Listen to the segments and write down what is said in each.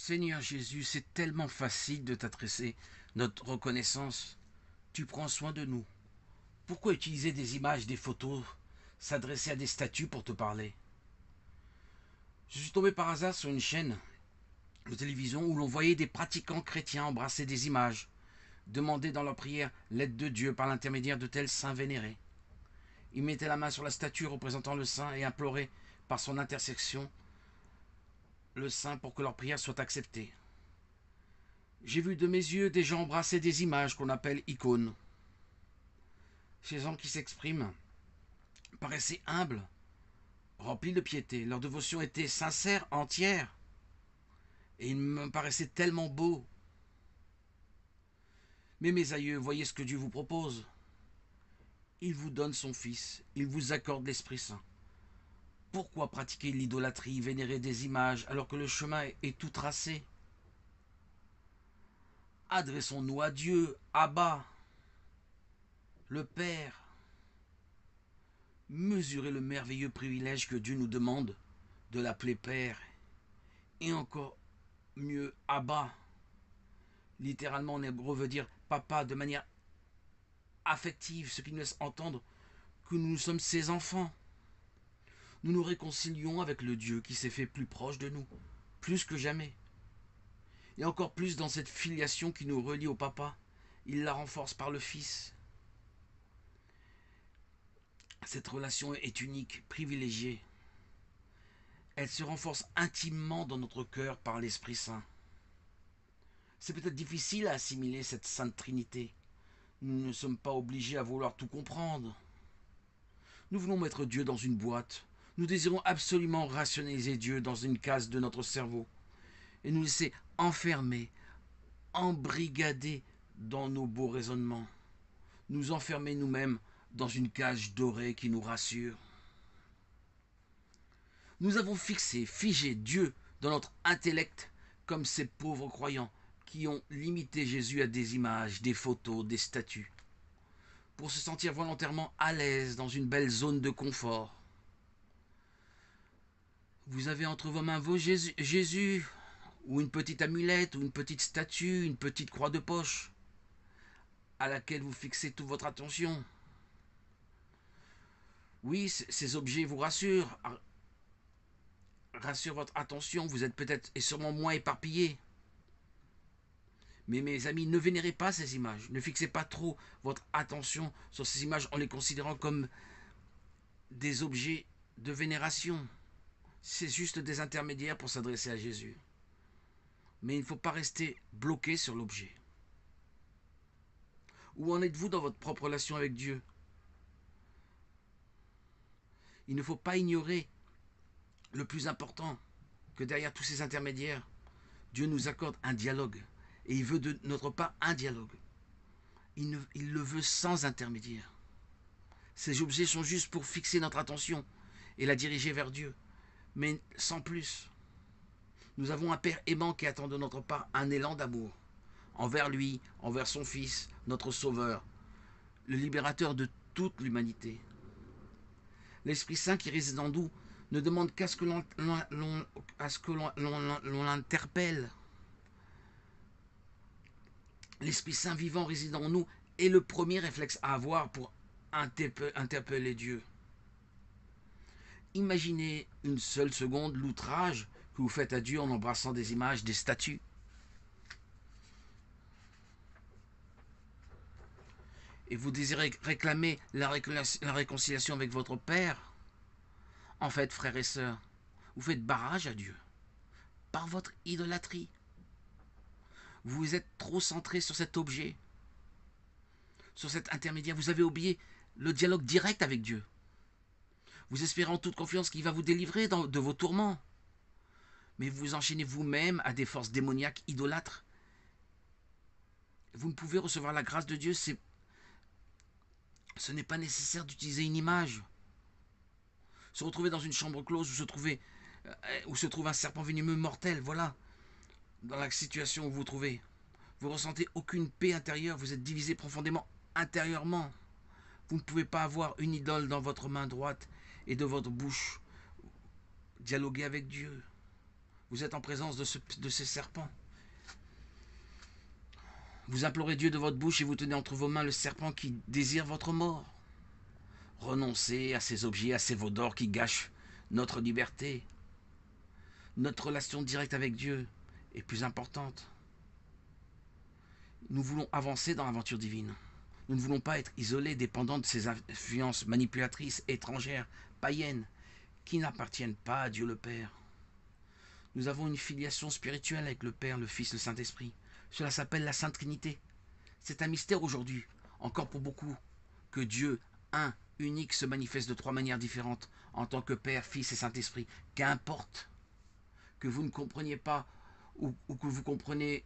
Seigneur Jésus, c'est tellement facile de t'adresser notre reconnaissance. Tu prends soin de nous. Pourquoi utiliser des images, des photos, s'adresser à des statues pour te parler? Je suis tombé par hasard sur une chaîne de télévision où l'on voyait des pratiquants chrétiens embrasser des images, demander dans leur prière l'aide de Dieu par l'intermédiaire de tels saints vénérés. Ils mettaient la main sur la statue représentant le saint et imploraient par son intercession le saint pour que leur prière soit acceptée. J'ai vu de mes yeux des gens embrasser des images qu'on appelle icônes. Ces gens qui s'expriment paraissaient humbles, remplis de piété. Leur dévotion était sincère, entière. Et il me paraissait tellement beau. Mais mes aïeux, voyez ce que Dieu vous propose. Il vous donne son Fils, il vous accorde l'Esprit Saint. Pourquoi pratiquer l'idolâtrie, vénérer des images, alors que le chemin est tout tracé? Adressons-nous à Dieu, Abba, le Père. Mesurez le merveilleux privilège que Dieu nous demande de l'appeler Père. Et encore mieux, Abba. Littéralement en hébreu veut dire papa de manière affective, ce qui nous laisse entendre que nous sommes ses enfants. Nous nous réconcilions avec le Dieu qui s'est fait plus proche de nous, plus que jamais. Et encore plus dans cette filiation qui nous relie au papa, il la renforce par le Fils. Cette relation est unique, privilégiée. Elle se renforce intimement dans notre cœur par l'Esprit Saint. C'est peut-être difficile à assimiler cette Sainte Trinité. Nous ne sommes pas obligés à vouloir tout comprendre. Nous voulons mettre Dieu dans une boîte. Nous désirons absolument rationaliser Dieu dans une case de notre cerveau et nous laisser enfermer, embrigader dans nos beaux raisonnements. Nous enfermer nous-mêmes dans une cage dorée qui nous rassure. Nous avons figé Dieu dans notre intellect comme ces pauvres croyants qui ont limité Jésus à des images, des photos, des statues, pour se sentir volontairement à l'aise dans une belle zone de confort. Vous avez entre vos mains vos Jésus, ou une petite amulette, ou une petite statue, une petite croix de poche, à laquelle vous fixez toute votre attention. Oui, ces objets vous rassurent votre attention, vous êtes peut-être et sûrement moins éparpillés. Mais mes amis, ne vénérez pas ces images, ne fixez pas trop votre attention sur ces images en les considérant comme des objets de vénération. C'est juste des intermédiaires pour s'adresser à Jésus. Mais il ne faut pas rester bloqué sur l'objet. Où en êtes-vous dans votre propre relation avec Dieu? Il ne faut pas ignorer le plus important, que derrière tous ces intermédiaires, Dieu nous accorde un dialogue. Et il veut de notre part un dialogue. Il le veut sans intermédiaire. Ces objets sont juste pour fixer notre attention et la diriger vers Dieu, mais sans plus. Nous avons un Père aimant qui attend de notre part un élan d'amour envers lui, envers son Fils, notre Sauveur, le libérateur de toute l'humanité. L'Esprit Saint qui réside en nous ne demande qu'à ce que l'on l'interpelle. L'Esprit Saint vivant réside en nous est le premier réflexe à avoir pour interpeller Dieu. Imaginez une seule seconde l'outrage que vous faites à Dieu en embrassant des images, des statues. Et vous désirez réclamer la réconciliation avec votre Père. En fait, frères et sœurs, vous faites barrage à Dieu par votre idolâtrie. Vous êtes trop centré sur cet objet, sur cet intermédiaire. Vous avez oublié le dialogue direct avec Dieu. Vous espérez en toute confiance qu'il va vous délivrer de vos tourments. Mais vous vous enchaînez vous-même à des forces démoniaques idolâtres. Vous ne pouvez recevoir la grâce de Dieu. Ce n'est pas nécessaire d'utiliser une image. Se retrouver dans une chambre close où se trouve un serpent venimeux mortel, voilà. Dans la situation où vous vous trouvez, vous ressentez aucune paix intérieure, vous êtes divisé profondément intérieurement. Vous ne pouvez pas avoir une idole dans votre main droite et de votre bouche dialoguer avec Dieu. Vous êtes en présence de ces serpents. Vous implorez Dieu de votre bouche et vous tenez entre vos mains le serpent qui désire votre mort. Renoncez à ces objets, à ces veaux d'or qui gâchent notre liberté. Notre relation directe avec Dieu est plus importante. Nous voulons avancer dans l'aventure divine. Nous ne voulons pas être isolés, dépendants de ces influences manipulatrices, étrangères, païennes, qui n'appartiennent pas à Dieu le Père. Nous avons une filiation spirituelle avec le Père, le Fils, le Saint-Esprit. Cela s'appelle la Sainte Trinité. C'est un mystère aujourd'hui, encore pour beaucoup, que Dieu, un, unique, se manifeste de trois manières différentes, en tant que Père, Fils et Saint-Esprit. Qu'importe que vous ne compreniez pas, ou que vous comprenez,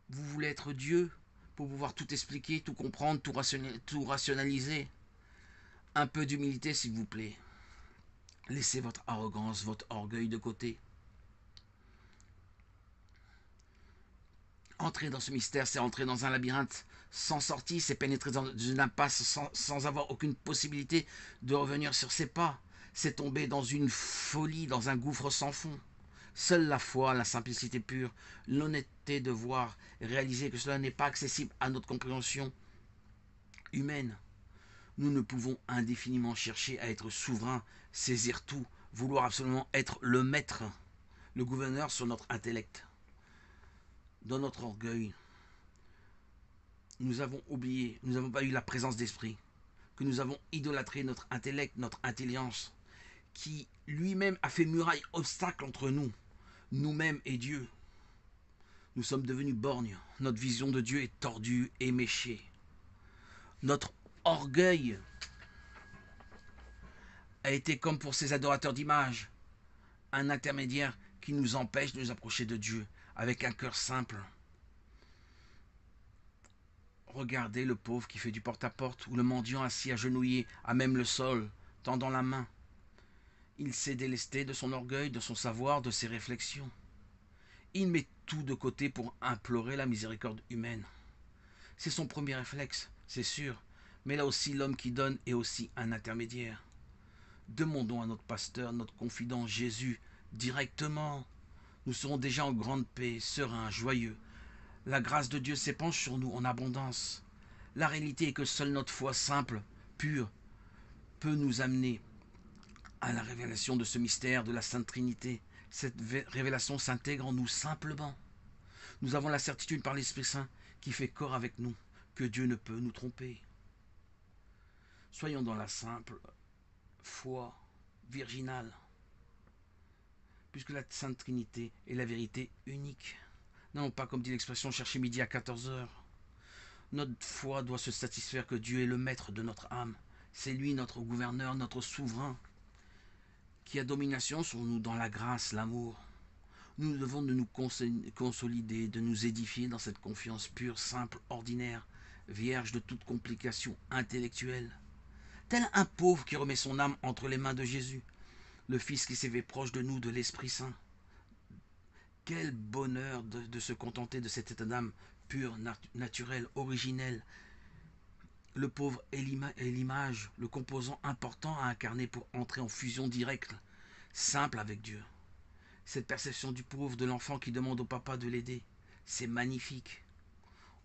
vous voulez être Dieu, pour pouvoir tout expliquer, tout comprendre, tout rationaliser. Un peu d'humilité, s'il vous plaît. Laissez votre arrogance, votre orgueil de côté. Entrer dans ce mystère, c'est entrer dans un labyrinthe sans sortie, c'est pénétrer dans une impasse sans avoir aucune possibilité de revenir sur ses pas. C'est tomber dans une folie, dans un gouffre sans fond. Seule la foi, la simplicité pure, l'honnêteté de voir et réaliser que cela n'est pas accessible à notre compréhension humaine. Nous ne pouvons indéfiniment chercher à être souverains, saisir tout, vouloir absolument être le maître, le gouverneur sur notre intellect. Dans notre orgueil, nous avons oublié, nous n'avons pas eu la présence d'esprit, que nous avons idolâtré notre intellect, notre intelligence, qui lui-même a fait muraille, obstacle entre nous, nous-mêmes et Dieu. Nous sommes devenus borgnes, notre vision de Dieu est tordue, éméchée. Notre orgueil a été comme pour ces adorateurs d'images, un intermédiaire qui nous empêche de nous approcher de Dieu avec un cœur simple. Regardez le pauvre qui fait du porte-à-porte ou le mendiant assis agenouillé à même le sol, tendant la main. Il s'est délesté de son orgueil, de son savoir, de ses réflexions. Il met tout de côté pour implorer la miséricorde humaine. C'est son premier réflexe, c'est sûr, mais là aussi l'homme qui donne est aussi un intermédiaire. Demandons à notre pasteur, notre confident Jésus, directement. Nous serons déjà en grande paix, sereins, joyeux. La grâce de Dieu s'épanche sur nous en abondance. La réalité est que seule notre foi simple, pure, peut nous amener à la révélation de ce mystère de la Sainte Trinité. Cette révélation s'intègre en nous simplement. Nous avons la certitude par l'Esprit Saint qui fait corps avec nous que Dieu ne peut nous tromper. Soyons dans la simple foi virginale, puisque la Sainte Trinité est la vérité unique. Non, pas comme dit l'expression chercher midi à 14 heures. Notre foi doit se satisfaire que Dieu est le maître de notre âme. C'est lui notre gouverneur, notre souverain, qui a domination sur nous dans la grâce, l'amour. Nous devons de nous consolider, de nous édifier dans cette confiance pure, simple, ordinaire, vierge de toute complication intellectuelle. Tel un pauvre qui remet son âme entre les mains de Jésus, le Fils qui s'éveille proche de nous, de l'Esprit Saint. Quel bonheur de se contenter de cet état d'âme pur, naturel, originel. Le pauvre est l'image, le composant important à incarner pour entrer en fusion directe, simple avec Dieu. Cette perception du pauvre, de l'enfant qui demande au papa de l'aider, c'est magnifique.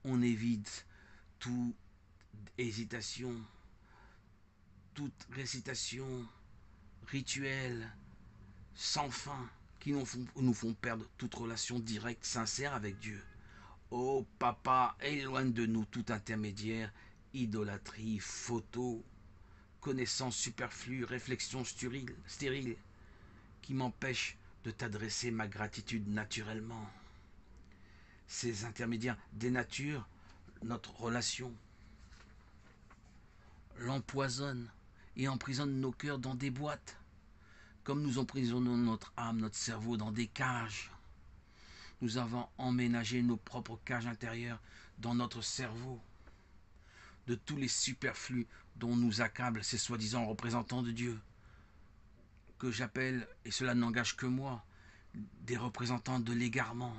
On évite toute hésitation, toute récitation rituelle, sans fin, qui nous font perdre toute relation directe, sincère avec Dieu. Oh papa, éloigne de nous tout intermédiaire, idolâtrie, photo, connaissance superflue, réflexion stérile, qui m'empêche de t'adresser ma gratitude naturellement. Ces intermédiaires dénaturent notre relation, l'empoisonnent et emprisonnent nos cœurs dans des boîtes, comme nous emprisonnons notre âme, notre cerveau dans des cages. Nous avons emménagé nos propres cages intérieures dans notre cerveau, de tous les superflus dont nous accablent ces soi-disant représentants de Dieu, que j'appelle, et cela n'engage que moi, des représentants de l'égarement.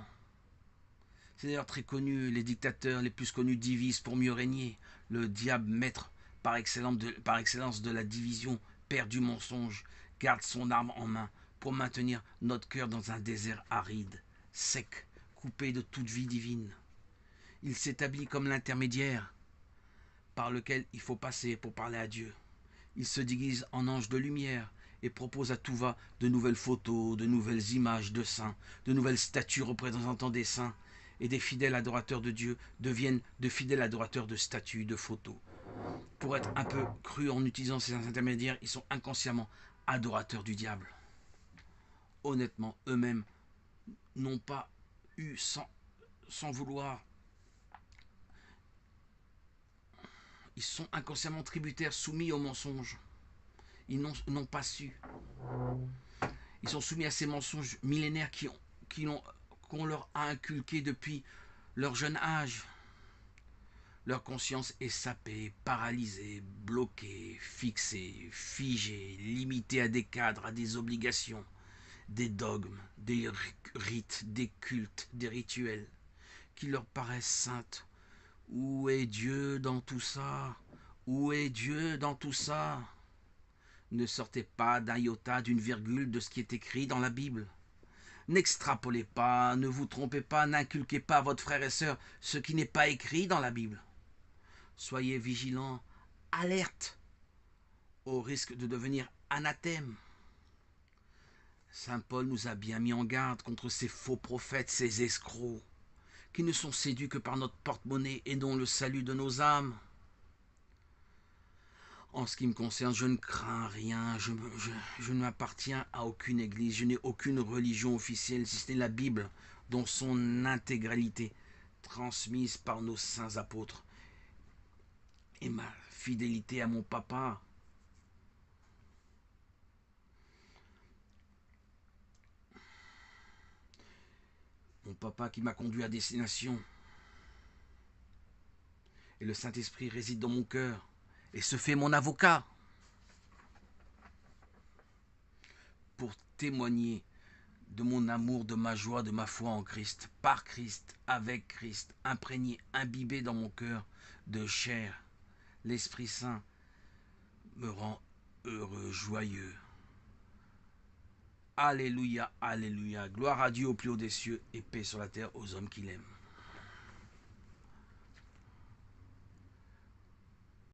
C'est d'ailleurs très connu, les dictateurs les plus connus divisent pour mieux régner. Le diable, maître par excellence de la division, père du mensonge, garde son arme en main pour maintenir notre cœur dans un désert aride, sec, coupé de toute vie divine. Il s'établit comme l'intermédiaire par lequel il faut passer pour parler à Dieu. Il se déguise en ange de lumière et propose à tout va de nouvelles photos, de nouvelles images de saints, de nouvelles statues représentant des saints, et des fidèles adorateurs de Dieu deviennent de fidèles adorateurs de statues, de photos. Pour être un peu cru en utilisant ces intermédiaires, ils sont inconsciemment adorateurs du diable. Honnêtement, eux-mêmes n'ont pas eu sans vouloir. Ils sont inconsciemment tributaires, soumis au mensonge. Ils n'ont pas su. Ils sont soumis à ces mensonges millénaires qu'on leur a inculqués depuis leur jeune âge. Leur conscience est sapée, paralysée, bloquée, fixée, figée, limitée à des cadres, à des obligations, des dogmes, des rites, des cultes, des rituels qui leur paraissent saintes. Où est Dieu dans tout ça? Où est Dieu dans tout ça? Ne sortez pas d'un iota, d'une virgule de ce qui est écrit dans la Bible. N'extrapolez pas, ne vous trompez pas, n'inculquez pas à votre frère et sœur ce qui n'est pas écrit dans la Bible. Soyez vigilants, alerte, au risque de devenir anathème. Saint Paul nous a bien mis en garde contre ces faux prophètes, ces escrocs, qui ne sont séduits que par notre porte-monnaie et non le salut de nos âmes. En ce qui me concerne, je ne crains rien, je ne m'appartiens à aucune église, je n'ai aucune religion officielle, si ce n'est la Bible, dans son intégralité, transmise par nos saints apôtres. Et ma fidélité à mon papa. Mon papa qui m'a conduit à destination. Et le Saint-Esprit réside dans mon cœur et se fait mon avocat pour témoigner de mon amour, de ma joie, de ma foi en Christ, par Christ, avec Christ, imprégné, imbibé dans mon cœur de chair. L'Esprit Saint me rend heureux, joyeux. Alléluia, alléluia. Gloire à Dieu au plus haut des cieux et paix sur la terre aux hommes qu'il aime.